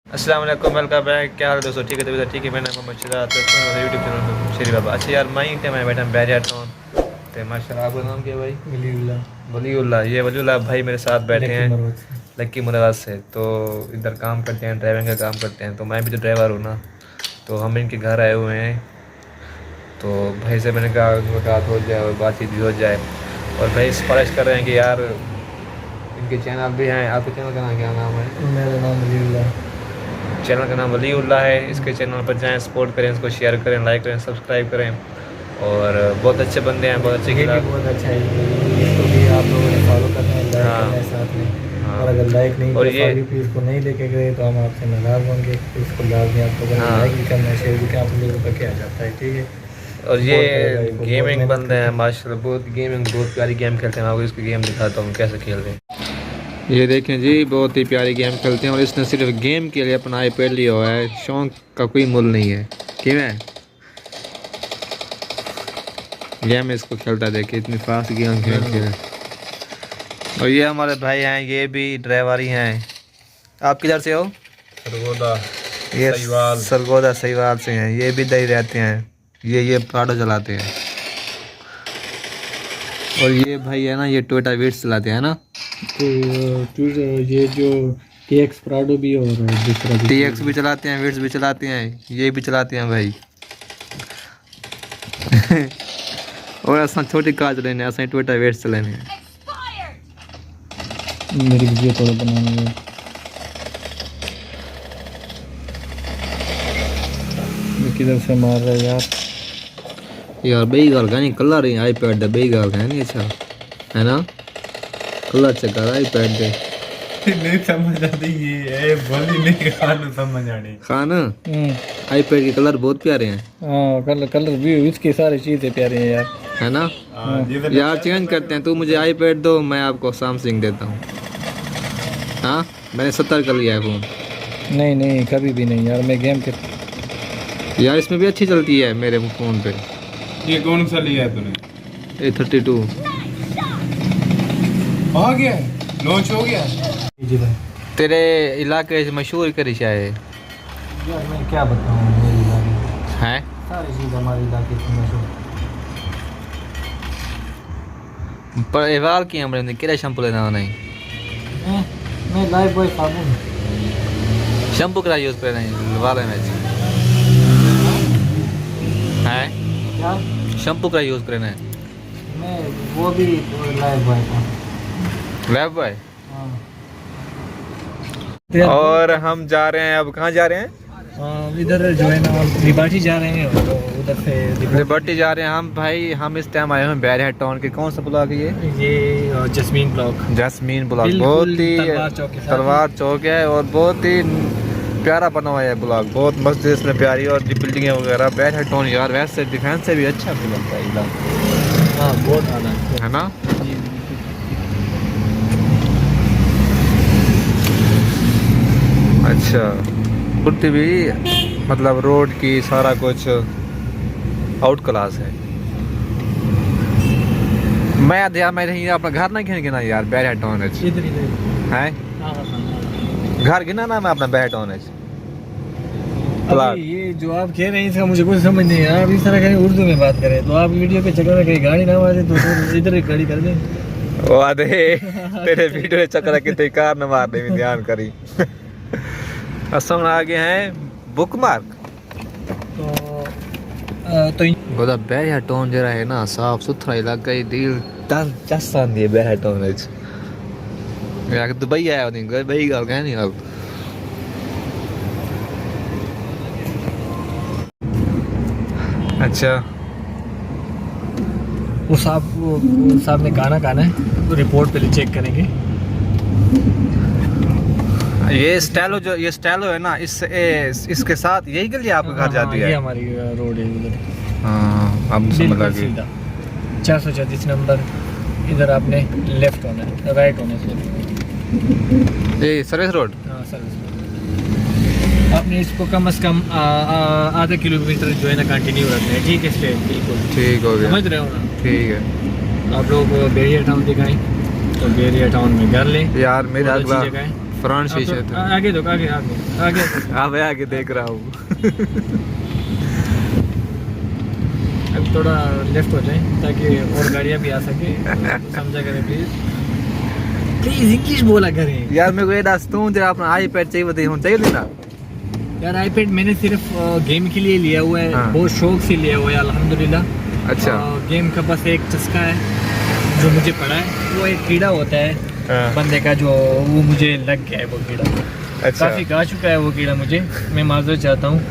अस्सलाम वालेकुम, welcome back. क्या हाल है दोस्तों? ठीक है तभी ठीक है। मैंने मोहम्मद शिरात यूट्यूब चैनल शेरी बाबा। अच्छा यार मैं ही मैं बैठा बैरिया टाउन तो माशाल्लाह। आपका नाम क्या है भाई? वलीउल्लाह। ये वलीउल्लाह भाई मेरे साथ बैठे हैं लक्की मुराद से। तो इधर काम करते हैं, ड्राइविंग का काम करते हैं। तो मैं भी तो ड्राइवर हूँ ना, तो हम इनके घर आए हुए हैं। तो भाई से मैंने कहा मुलाकात हो जाए और बातचीत भी हो जाए। और भाई सिफारिश कर रहे हैं कि यार इनके चैनल भी हैं। आपके चैनल का नाम क्या नाम है? मेरा नाम वलीउल्लाह। चैनल का नाम वलीउल्लाह है। इसके चैनल पर जाएं, सपोर्ट करें, इसको शेयर करें, लाइक करें, सब्सक्राइब करें। और बहुत अच्छे बंदे हैं, बहुत अच्छे ये भी बहुत अच्छा है। इसको भी आप लोगों ने फॉलो करना है, लाइक हाँ। करना है साथ में। हाँ। और अगर लाइक नहीं और किया, ये फॉलो इसको नहीं लेके गए तो हम आपसे नाराज़ होंगे। तो इसको लाजमी आप लोगों ने हाँ। लाइक भी करना है, शेयर भी करना। आप लोगों का क्या जाता है, ठीक है। और ये सपोर्ट करेगा, इसको बहुत गेमिंग मेहनत बंदे हैं करते माशाल्लाह, बहुत गेमिंग, बहुत प्यारी गेम खेलते हैं। मैं आपको इसकी गेम दिखाता हूँ कैसे खेल रहे हैं। ये देखें जी, बहुत ही प्यारी गेम खेलते हैं। और इसने सिर्फ गेम के लिए अपना आईपैड लिया हुआ है। शौक का कोई मूल नहीं है। क्यों है गेम इसको खेलता, देखिए इतनी फास्ट गेम खेलते हैं। और ये हमारे भाई हैं, ये भी ड्राइवर ही हैं। आप किधर से हो? सरगोदा ये सहीवाल। सरगोदा सहीवाल से हैं। ये भी दही रहते हैं। ये प्राडो चलाते हैं। और ये भाई है ना, ये टोयोटा वीट्स चलाते हैं ना। तो ये जो TX प्राडो भी और दूसरा TX भी चलाते हैं, वीट्स भी चलाते हैं, ये भी चलाते हैं भाई। और असा छोटी कार चलाने, असा टोयोटा वीट्स चलाने। मेरी वीडियो थोड़ा बनानी है। किधर से मार रहा है यार बेई गल नहीं कलर ही आईपैड दे, बेई गल है नहीं। अच्छा है ना, कलर चेक आईपैड दे नहीं समझ आती ये बोली नहीं खान समझ आनी खान। आईपैड के कलर बहुत प्यारे हैं। हाँ, कलर भी इसकी सारी चीज़ें प्यारी हैं यार, है ना यार। चेंज करते हैं, तू मुझे आईपैड दो, मैं आपको सैमसंग देता हूँ। हाँ मैंने 70 कर लिया है फ़ोन। नहीं कभी भी नहीं यार। मैं गेम के यार इसमें भी अच्छी चलती है मेरे फ़ोन पे। ये कौन सा लिया है तूने? A32 आ गया, लॉन्च हो गया। जी भाई। तेरे इलाके से मशहूर करी शायद यार मैं क्या बताऊँ, मेरे इलाके है। सारी चीज़ हमारे इलाके की मशहूर। पर एवाल की हमने केड़ा शैम्पू लेना नहीं। मैं लाइफ बॉय साबुन शैम्पू करा यूज़ कर रहे हैं वाले में है। क्या शैम्पू का यूज़ करना है। मैं वो भी लाइफ बॉय का। Lab boy. हाँ। और हम जा रहे हैं, अब कहाँ जा रहे हैं? इधर जो है ना लिबर्टी जा रहे हैं, तो उधर से लिबर्टी जा रहे हैं हम भाई। हम इस टाइम आए हैं बैरिया टाउन के। कौन सा ब्लॉक है ये जस्मीन ब्लॉक। Jasmine block. बिल्कुल बहुत ही तलवार चौक के साथ तलवार चौक है और बहुत ही प्यारा बना हुआ है ब्लॉक। बहुत मस्त है इसमें, प्यारी और बिल्डिंगें वगैरह। बैरिया टाउन यार वैसे डिफेंस से भी अच्छा ब्लॉक है इधर, हाँ बहुत आना है ना। अच्छा कुर्ती भी मतलब रोड की सारा कुछ आउट क्लास है। मैं ध्यान में नहीं अपना घर ना गिन गिना यार बैरिया टाउन है। घर गिना ना मैं अपना बैरिया टाउन है। अभी ये जो आप कह रहे हैं इसका मुझे कुछ समझ नहीं है। आप इस तरह करें, उर्दू में बात करें तो आप वीडियो के चक्कर में कहीं गाड़ी ना मारे तो इधर एक गाड़ी कर दें। ओ आधे तेरे वीडियो के चक्कर कितने कार न मारने में ध्यान करी। असम आ गए हैं बुक मार्क। तो गोदा बैरिया टाउन जरा है ना, साफ सुथरा इलाका ही दिल तन चस्सान दिए बैरिया टाउन है। यार दुबई आया नहीं, दुबई गल कह नहीं अब। अच्छा वो साहब ने खाना है तो रिपोर्ट पहले चेक करेंगे। ये स्टाइलो जो ये स्टाइलो है ना, इसके साथ यही गली आपके घर जाती है। ये हमारी रोड है उधर। हाँ अब समझ आ गई। 434 नंबर। इधर आपने लेफ्ट होना है, राइट होना है। ये सर्विस रोड। हाँ सर्विस। आपने इसको कम से कम आधा किलोमीटर जो है ना कंटिन्यू रखना है, ठीक है। स्ट्रेट बिल्कुल ठीक हो गया, समझ रहे हो ना। ठीक है। आप लोग बैरिया टाउन दिखाएं तो बैरिया टाउन में घर लें यार मेरा बहुत अच्छी अगला जगह है। फ्रंट शीशे तो थे। आगे दो, आगे आगे आगे हाँ मैं आगे देख रहा हूँ। अब थोड़ा लेफ्ट हो जाए ताकि और गाड़ियाँ भी आ सके, तो समझा करें प्लीज, प्लीज इंग्लिश बोला करें। यार मेरे को ये दस तू तेरा अपना आईपैड चाहिए बताइए, होना चाहिए ना यार आईपैड मैंने सिर्फ गेम के लिए लिया हुआ है, हाँ। बहुत शौक से लिया हुआ है अल्हम्दुलिल्लाह। अच्छा। गेम का बस एक चस्का है जो मुझे पड़ा है, वो एक कीड़ा होता है हाँ। बंदे का, जो वो मुझे लग गया है वो कीड़ा। अच्छा। काफ़ी गा चुका है वो कीड़ा मुझे, मैं माजूर चाहता हूँ,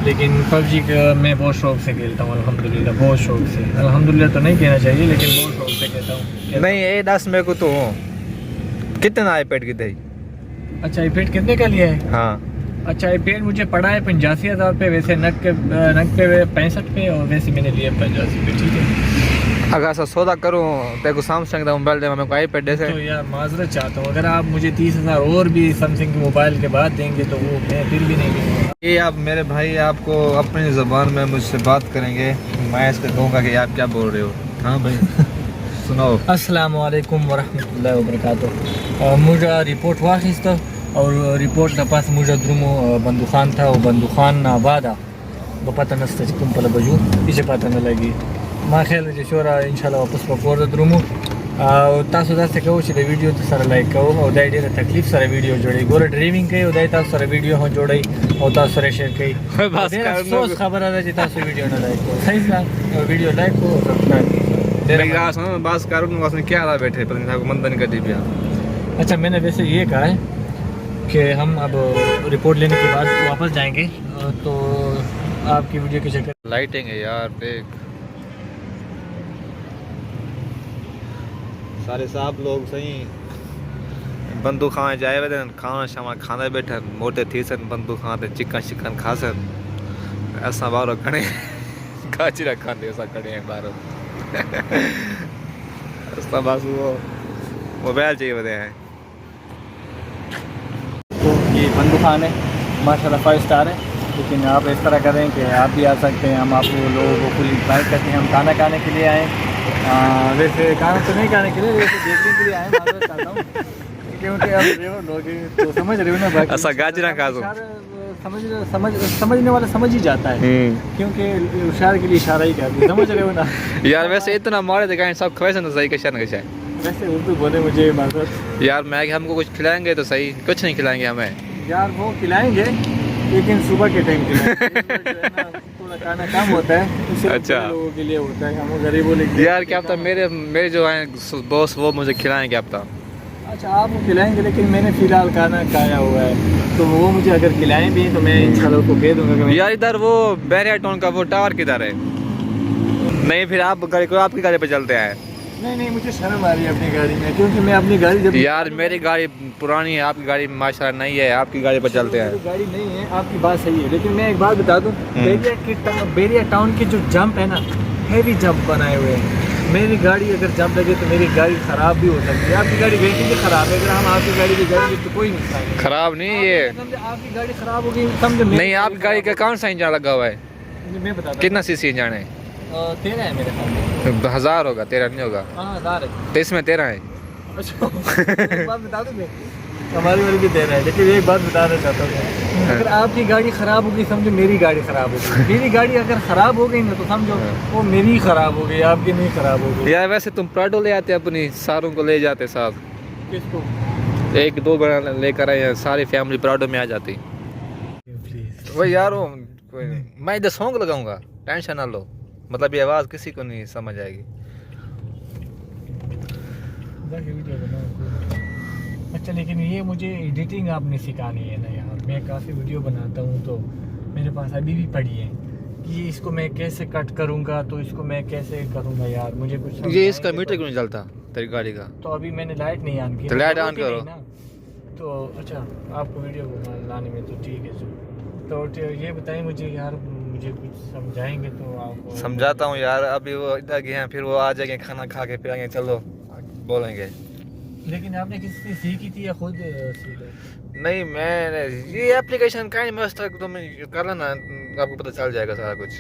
लेकिन पबजी का मैं बहुत शौक से खेलता हूँ अल्हम्दुलिल्लाह, बहुत शौक से। अल्हम्दुलिल्लाह तो नहीं कहना चाहिए, लेकिन बहुत शौक से खेलता हूँ। नहीं ये दस मेरे को तो कितना आईपैड की थी? अच्छा आईपैड कितने का लिया है? हाँ। अच्छा आईपैड मुझे पड़ा है 85,000 पे, वैसे नग पे 65 पे, और वैसे मैंने लिया 85 पे, ठीक है। अगर ऐसा सौदा करूँ तेरे को सैमसंग का मोबाइल दे, मेरे को आईपैड दे से। तो यार माजरत चाहता हूँ, अगर आप मुझे 30,000 और भी सैमसंग के मोबाइल के बाद देंगे तो वो मैं फिर भी नहीं लूँगा। ये आप मेरे भाई आपको अपनी ज़बान में मुझसे बात करेंगे, मैं इसको कहूँगा कि आप क्या बोल रहे हो। हाँ भाई सुनाओ। अस्सलाम वालेकुम वरहमतुल्लाहि वबरकातुहू। मुझे रिपोर्ट वाखिस्ता और रिपोर्ट तपास मुझे द्रुमो बंदूखान था, वो बंदूखान आबादा पता नस्ता तुम पल बजू इसे पता न लगी माँ ख्याल है शोरा इंशाल्लाह वापस पकोर द्रुमो तासु दास्ते कहो चले वीडियो तो सारा लाइक कहो और दाई डेरे तकलीफ सारा वीडियो जोड़ी गोरा ड्राइविंग कई और दाई तासु सारा वीडियो हो जोड़ी और तासु सारा शेयर कई बस अफसोस खबर आ रहा है तासु वीडियो ना लाइक करो, सही ना वीडियो लाइक करो सब्सक्राइब मेरी बात सुनो, बस करूँ उसने क्या रहा बैठे पता नहीं मंदन कर दी। अच्छा मैंने वैसे ये कहा है कि हम अब रिपोर्ट लेने के बाद वापस जाएंगे, तो आपकी वीडियो के चक्कर लाइटिंग है यार देख, सारे साहब लोग सही बंदूक खाने जाए हुए थे, खाना शामा खाने बैठे मोटे थी सन बंदूक खाते चिकन चिकन खा सन ऐसा बारो खड़े गाजरा खाते ऐसा खड़े हैं बारो। ऐसा बस वो मोबाइल चाहिए बताए हैं। तो ये बंदूखान है माशाल्लाह 5 स्टार है, लेकिन आप इस तरह करें कि आप भी आ सकते हैं, हम आप लोगों को फुल इन्वाइट करते हैं। हम खाना खाने के लिए आए, वैसे खाना तो नहीं खाने के लिए, वैसे देखने के लिए आए, माजूर चाहता हूँ क्योंकि अब लोग तो समझ रहे हो ना, बाकी ऐसा गाजरा खा दो। समझने वाला समझ ही जाता है, क्योंकि इशारे के लिए इशारा ही करते, समझ रहे हो ना। यार वैसे इतना मारे दिखाएं सब खवैसे ना सही कैसा ना कैसा है वैसे उर्दू बोले मुझे माजूर यार, मैं हमको कुछ खिलाएंगे तो सही, कुछ नहीं खिलाएंगे हमें यार, वो खिलाएंगे लेकिन सुबह के टाइम खिलाएंगे, थोड़ा खाना कम होता है, सिर्फ अच्छा। लोगों के लिए होता है, हम गरीबों के लिए। यार क्या पता मेरे जो हैं दोस्त वो मुझे खिलाएंगे क्या पता। अच्छा आपको खिलाएंगे, लेकिन मैंने फिलहाल खाना खाया हुआ है, तो वो मुझे अगर खिलाएं भी तो मैं इंशाल्लाह को कह दूंगा कि यार इधर वो बैरियर टाउन का वो टावर किधर है? नहीं फिर आप गाड़ी को आपकी गाड़ी पे चलते हैं। नहीं मुझे शर्म आ रही है अपनी गाड़ी में, क्योंकि मैं अपनी गाड़ी जब यार मेरी गाड़ी पुरानी है, आपकी गाड़ी माशाल्लाह नहीं है, आपकी गाड़ी पे चलते हैं। मेरी गाड़ी नहीं है, आपकी बात सही है, लेकिन मैं एक बात बता दूं, बैरियर टाउन के जो जंप है ना, हैवी जंप बनाए हुए हैं। मेरी गाड़ी अगर जंप लगे तो मेरी गाड़ी ख़राब भी हो सकती है, आपकी गाड़ी वैसे भी ख़राब है, अगर हम आपकी गाड़ी पे जाएंगे तो कोई नुकसान नहीं। खराब नहीं ये, आपकी गाड़ी ख़राब होगी समझो, नहीं आपकी गाड़ी का कौन सा इंजन लगा हुआ है? मैं बताता कितना सीसी इंजन है? 13 है मेरे ख्याल में। 1000 होगा, 13 नहीं होगा। हाँ 1000 है। तो इसमें 13 है। अच्छा एक बात बता दूं मैं, हमारी वाली भी 13 है, लेकिन एक बात बताना चाहता हूँ, अगर आपकी गाड़ी ख़राब होगी समझो मेरी गाड़ी ख़राब होगी, मेरी गाड़ी अगर ख़राब हो गई ना तो समझो वो मेरी ख़राब हो गई, आपकी नहीं ख़राब हो गई। यार वैसे तुम प्राडो ले आते अपनी सारों को ले जाते साथ, किसको? 1-2 बना लेकर आए, सारी फैमिली प्राडो में आ जाती। वही यार वो कोई नहीं, मैं इधर सॉन्ग लगाऊंगा, टेंशन ना लो, मतलब ये आवाज़ किसी को नहीं समझ आएगी। अच्छा लेकिन ये मुझे एडिटिंग आपने सिखानी है ना यार, मैं काफ़ी वीडियो बनाता हूँ, तो मेरे पास अभी भी पड़ी है कि इसको मैं कैसे कट करूँगा, तो इसको मैं कैसे करूँगा यार, मुझे कुछ ये इसका मीटर क्यों नहीं चलता तेरी गाड़ी का? तो अभी मैंने लाइट नहीं ऑन की, तो लाइट ऑन करो। तो अच्छा आपको वीडियो लाने में तो ठीक है, तो ये बताएं मुझे यार, मुझे कुछ समझाएंगे तो आपको समझाता हूँ यार, अभी वो इधर गए हैं, फिर वो आ जाएंगे खाना खा के, फिर आएंगे चलो बोलेंगे। लेकिन आपने किसी से सीखी थी या खुद सीखा? नहीं मैंने ये एप्लीकेशन का नहीं, मस्त तुम कर लेना, आपको पता चल जाएगा सारा कुछ।